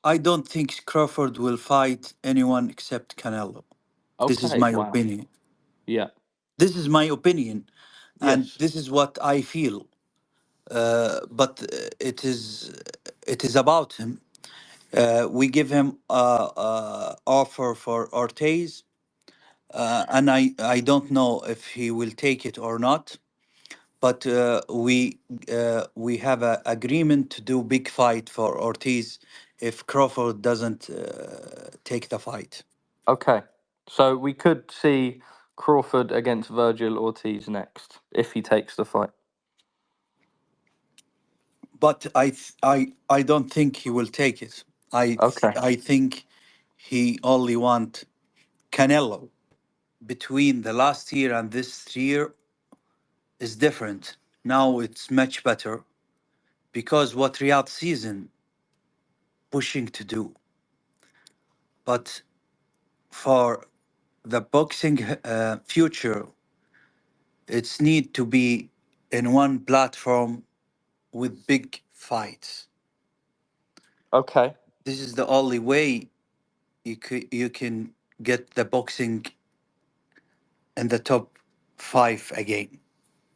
I don't think Crawford will fight anyone except Canelo. This is Okay, my wow. opinion. Yeah. This is my opinion, and Yes. this is what I feel. But it is about him. We give him offer for Ortiz, and I don't know if he will take it or not. But we have an agreement to do big fight for Ortiz if Crawford doesn't take the fight. Okay. So we could see Crawford against Virgil Ortiz next if he takes the fight. But I don't think he will take it. Okay. I think he only want Canelo. Between the last year and this year is different. Now it's much better because what Riyadh season pushing to do. But for the boxing future, it's need to be in one platform with big fights. Okay. This is the only way you can get the boxing in the top five again.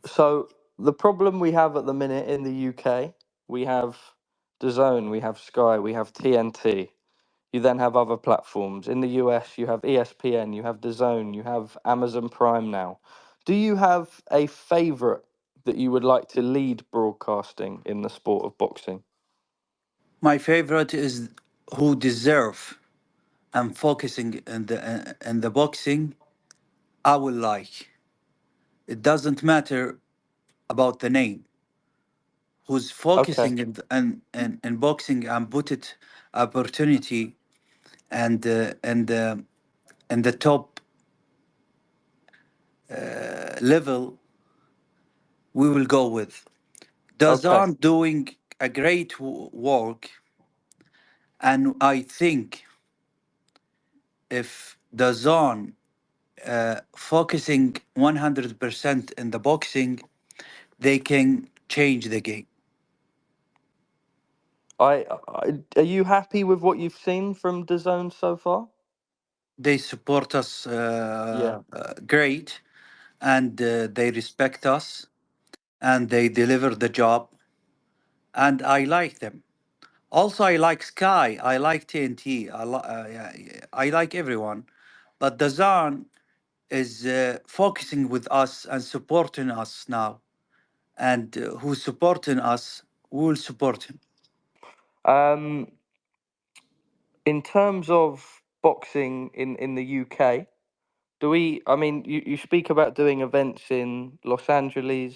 So the problem we have at the minute in the UK, we have DAZN, we have Sky, we have TNT. You then have other platforms. In the US, you have ESPN, you have DAZN, you have Amazon Prime now. Do you have a favorite that you would like to lead broadcasting in the sport of boxing? My favorite is who deserve and focusing in the boxing. I will like. It doesn't matter about the name. Who's Okay. focusing in boxing and put it opportunity and the top level we will go with. Okay. Dazan doing a great work, and I think if Dazan focusing 100% in the boxing, they can change the game. Are you happy with what you've seen from DAZN so far? They support us Yeah. great, and they respect us, and they deliver the job, and I like them. Also, I like Sky. I like TNT. Yeah, yeah, I like everyone, but Dazan is focusing with us and supporting us now. And who's supporting us, we will support him. Um, in terms of boxing in the UK, I mean, you speak about doing events in Los Angeles.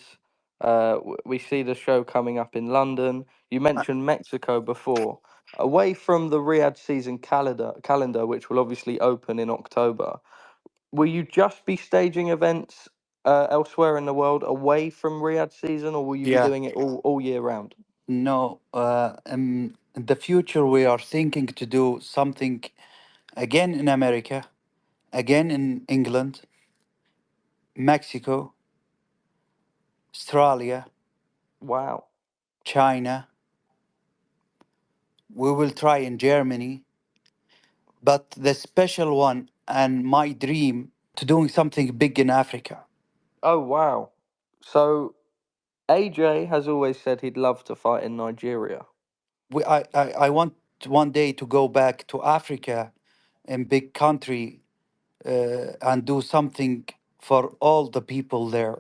We see the show coming up in London. You Uh, mentioned Mexico before. Away from the Riyadh season calendar, which will obviously open in October, will you just be staging events elsewhere in the world away from Riyadh season, or will you be Yeah. doing it all year round? No, in the future, we are thinking to do something again in America, again in England, Mexico, Australia, Wow. China. We will try in Germany, but the special one and my dream to doing something big in Africa. Oh, wow. So AJ has always said he'd love to fight in Nigeria. I want one day to go back to Africa in big country and do something for all the people there.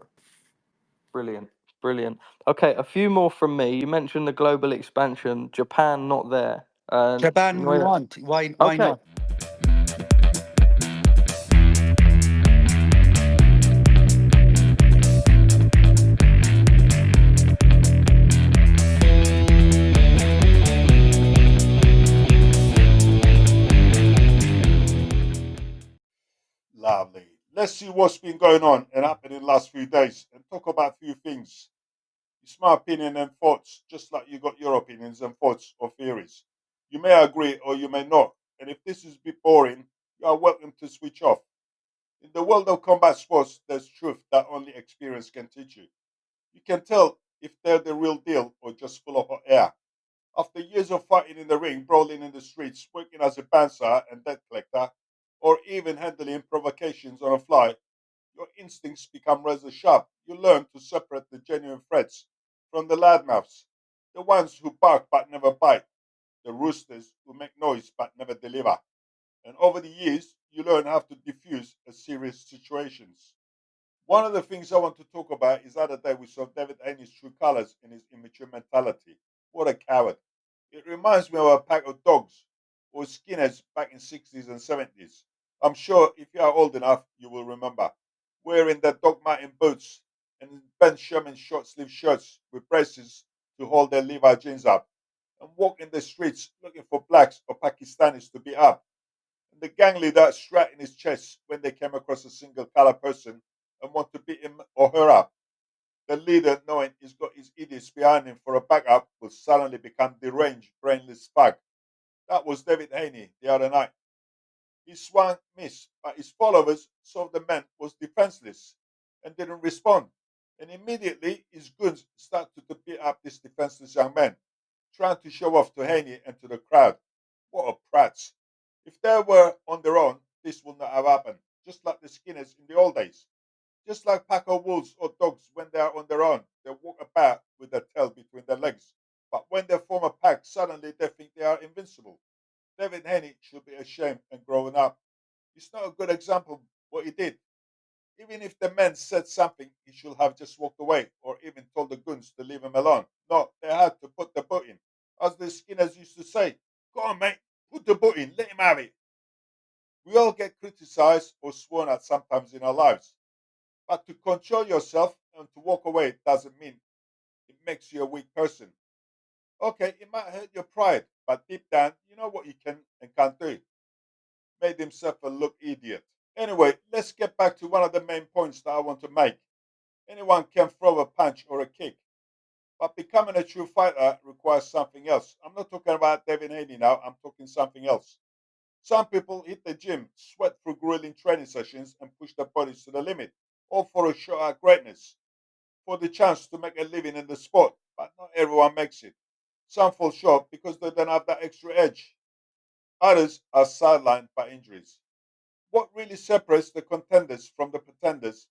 Brilliant. Brilliant. Okay, a few more from me. You mentioned the global expansion. Japan not there. Japan, we Where- want. Why Okay. not? Lovely. Let's see what's been going on and happening in the last few days and talk about a few things. It's my opinion and thoughts, just like you got your opinions and thoughts or theories. You may agree or you may not. And if this is a bit boring, you are welcome to switch off. In the world of combat sports, there's truth that only experience can teach you. You can tell if they're the real deal or just full of hot air. After years of fighting in the ring, brawling in the streets, working as a bouncer and debt collector, or even handling provocations on a fly, your instincts become razor sharp. You learn to separate the genuine threats from the loudmouths, the ones who bark but never bite, the roosters who make noise but never deliver. And over the years, you learn how to diffuse a serious situations. One of the things I want to talk about is the other day we saw David Haney's true colors in his immature mentality. What a coward. It reminds me of a pack of dogs or skinheads back in 60s and 70s. I'm sure if you are old enough, you will remember. Wearing their dog mountain boots and Ben Sherman short sleeve shirts with braces to hold their Levi jeans up and walking the streets looking for blacks or Pakistanis to beat up. And the gang leader straight in his chest when they came across a single color person and want to beat him or her up. The leader, knowing he's got his idiots behind him for a backup, will suddenly become deranged, brainless fag. That was David Haney the other night. He swung miss, but his followers saw the man was defenseless and didn't respond. And immediately his goons started to beat up this defenseless young man, trying to show off to Haney and to the crowd. What a prats. If they were on their own, this would not have happened, just like the Skinners in the old days. Just like pack of wolves or dogs when they are on their own, they walk about with their tail between their legs. But when they form a pack, suddenly they think they are invincible. Devin Haney should be ashamed and growing up. It's not a good example what he did. Even if the man said something, he should have just walked away or even told the goons to leave him alone. No, they had to put the boot in. As the Skinners used to say, go on, mate, put the boot in, let him have it. We all get criticized or sworn at sometimes in our lives. But to control yourself and to walk away doesn't mean it makes you a weak person. Okay, it might hurt your pride, but deep down, you know what you can and can't do. Made himself a look idiot. Anyway, let's get back to one of the main points that I want to make. Anyone can throw a punch or a kick, but becoming a true fighter requires something else. I'm not talking about Devin Haney now, I'm talking something else. Some people hit the gym, sweat through grueling training sessions, and push their bodies to the limit, all for a shot at greatness, for the chance to make a living in the sport, but not everyone makes it. Some fall short because they don't have that extra edge. Others are sidelined by injuries. What really separates the contenders from the pretenders?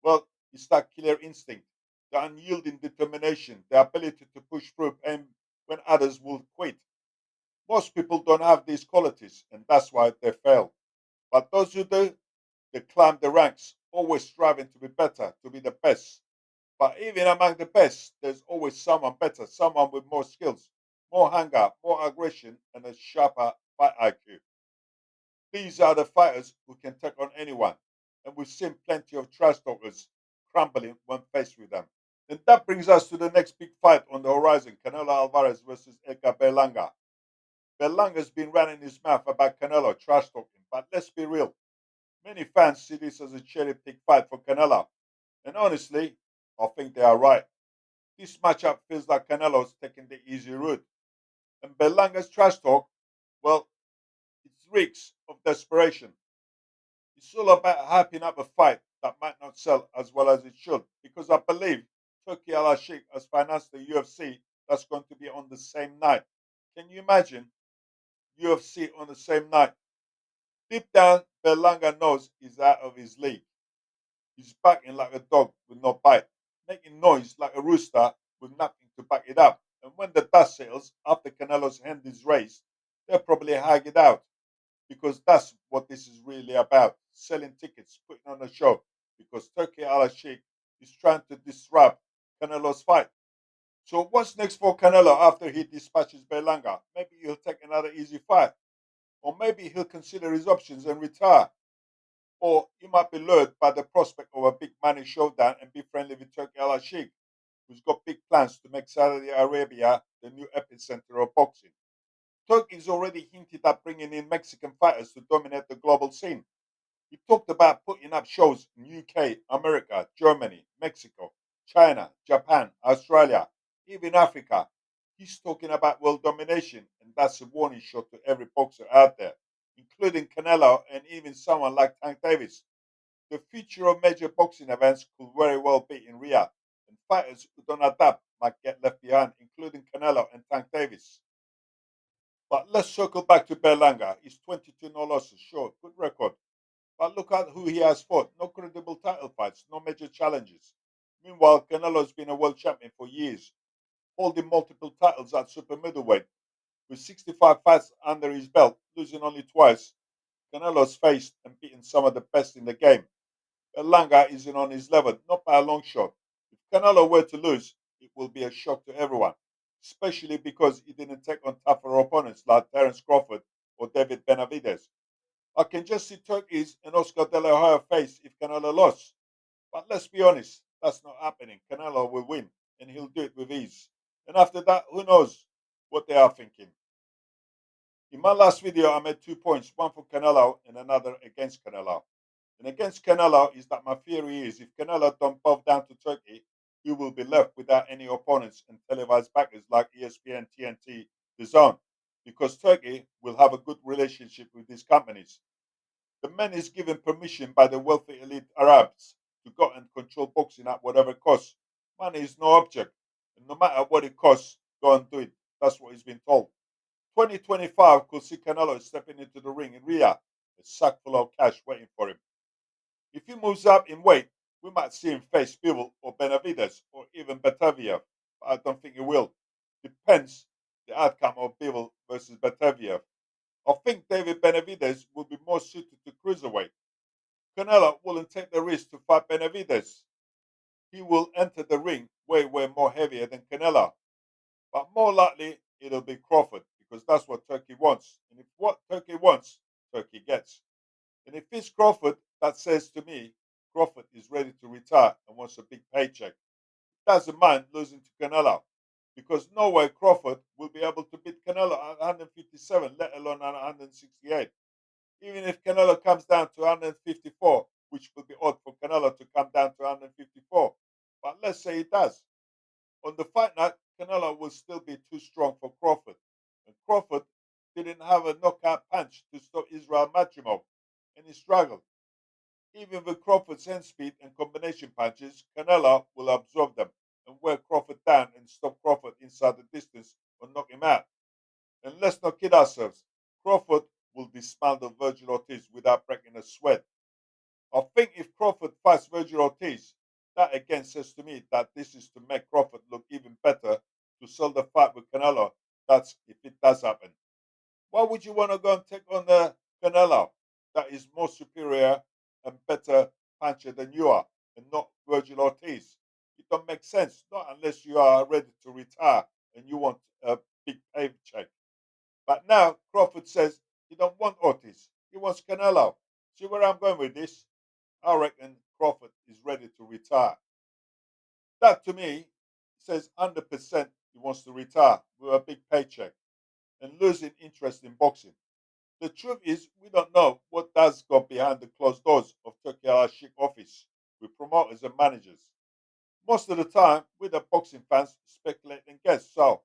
Well, it's that killer instinct, the unyielding determination, the ability to push through pain when others will quit. Most people don't have these qualities, and that's why they fail. But those who do, they climb the ranks, always striving to be better, to be the best. But even among the best, there's always someone better, someone with more skills, more hunger, more aggression, and a sharper fight IQ. These are the fighters who can take on anyone, and we've seen plenty of trash talkers crumbling when faced with them. And that brings us to the next big fight on the horizon, Canelo Alvarez versus Edgar Berlanga. Berlanga's been running his mouth about Canelo trash talking, but let's be real. Many fans see this as a cherry pick fight for Canelo, and honestly, I think they are right. This matchup feels like Canelo's taking the easy route. And Berlanga's trash talk, well, it reeks of desperation. It's all about hyping up a fight that might not sell as well as it should. Because I believe Turkey Al Sheikh has financed the UFC that's going to be on the same night. Can you imagine UFC on the same night? Deep down, Berlanga knows he's out of his league. He's barking like a dog with no bite, making noise like a rooster with nothing to back it up. And when the dust settles after Canelo's hand is raised, they'll probably hag it out because that's what this is really about selling tickets, putting on a show. Because Turkey Al Sheikh is trying to disrupt Canelo's fight. So, what's next for Canelo after he dispatches Berlanga? Maybe he'll take another easy fight, or maybe he'll consider his options and retire. Or you might be lured by the prospect of a big money showdown and be friendly with Turkey Al Sheikh, who's got big plans to make Saudi Arabia the new epicenter of boxing. Turkey's already hinted at bringing in Mexican fighters to dominate the global scene. He talked about putting up shows in UK, America, Germany, Mexico, China, Japan, Australia, even Africa. He's talking about world domination, and that's a warning shot to every boxer out there, including Canelo and even someone like Tank Davis. The future of major boxing events could very well be in Riyadh, and fighters who don't adapt might get left behind, including Canelo and Tank Davis. But let's circle back to Berlanga. He's 22 no losses, sure, good record. But look at who he has fought. No credible title fights, no major challenges. Meanwhile, Canelo's been a world champion for years, holding multiple titles at super middleweight. With 65 fights under his belt, losing only twice, Canelo's faced and beaten some of the best in the game. Berlanga isn't on his level, not by a long shot. If Canelo were to lose, it will be a shock to everyone, especially because he didn't take on tougher opponents like Terence Crawford or David Benavidez. I can just see Turkey's and Oscar De La Hoya face if Canelo lost. But let's be honest, that's not happening. Canelo will win, and he'll do it with ease. And after that, who knows what they are thinking. In my last video, I made 2 points, one for Canelo and another against Canelo. And against Canelo is that my theory is if Canelo don't bow down to Turkey, he will be left without any opponents and televised backers like ESPN, TNT, the Zone, because Turkey will have a good relationship with these companies. The man is given permission by the wealthy elite Arabs to go and control boxing at whatever cost. Money is no object, and no matter what it costs, go and do it. That's what he's been told. 2025 could see Canelo stepping into the ring in Riyadh, a sack full of cash waiting for him. If he moves up in weight, we might see him face Bivol or Benavides or even Batavia, but I don't think he will. Depends the outcome of Bivol versus Batavia. I think David Benavides will be more suited to cruiserweight. Canelo wouldn't take the risk to fight Benavides. He will enter the ring way more heavier than Canelo. But more likely it'll be Crawford because that's what Turkey wants. And if what Turkey wants, Turkey gets. And if it's Crawford, that says to me, Crawford is ready to retire and wants a big paycheck. Doesn't mind losing to Canelo because no way Crawford will be able to beat Canelo at 157, let alone at 168. Even if Canelo comes down to 154, which would be odd for Canelo to come down to 154. But let's say he does. On the fight night, Canelo will still be too strong for Crawford. And Crawford didn't have a knockout punch to stop Israel Machimov, and he struggled. Even with Crawford's hand speed and combination punches, Canelo will absorb them and wear Crawford down and stop Crawford inside the distance or knock him out. And let's not kid ourselves, Crawford will dismantle Virgil Ortiz without breaking a sweat. I think if Crawford fights Virgil Ortiz, that again says to me that this is to make Crawford look even better to sell the fight with Canelo. That's if it does happen. Why would you want to go and take on the Canelo that is more superior and better puncher than you are and not Virgil Ortiz? It don't make sense, not unless you are ready to retire and you want a big paycheck. But now Crawford says he don't want Ortiz. He wants Canelo. See where I'm going with this? I reckon Crawford is ready to retire. That to me says 100% he wants to retire with a big paycheck and losing interest in boxing. The truth is, we don't know what does go behind the closed doors of Turkey Al-Sheikh office with promoters and managers. Most of the time, we the boxing fans speculate and guess. So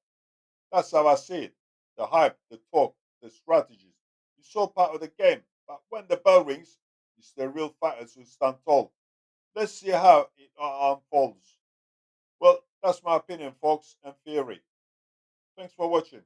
that's how I see it. The hype, the talk, the strategies. It's all part of the game. But when the bell rings, it's the real fighters who stand tall. Let's see how it unfolds. Well, that's my opinion, folks, and theory. Thanks for watching.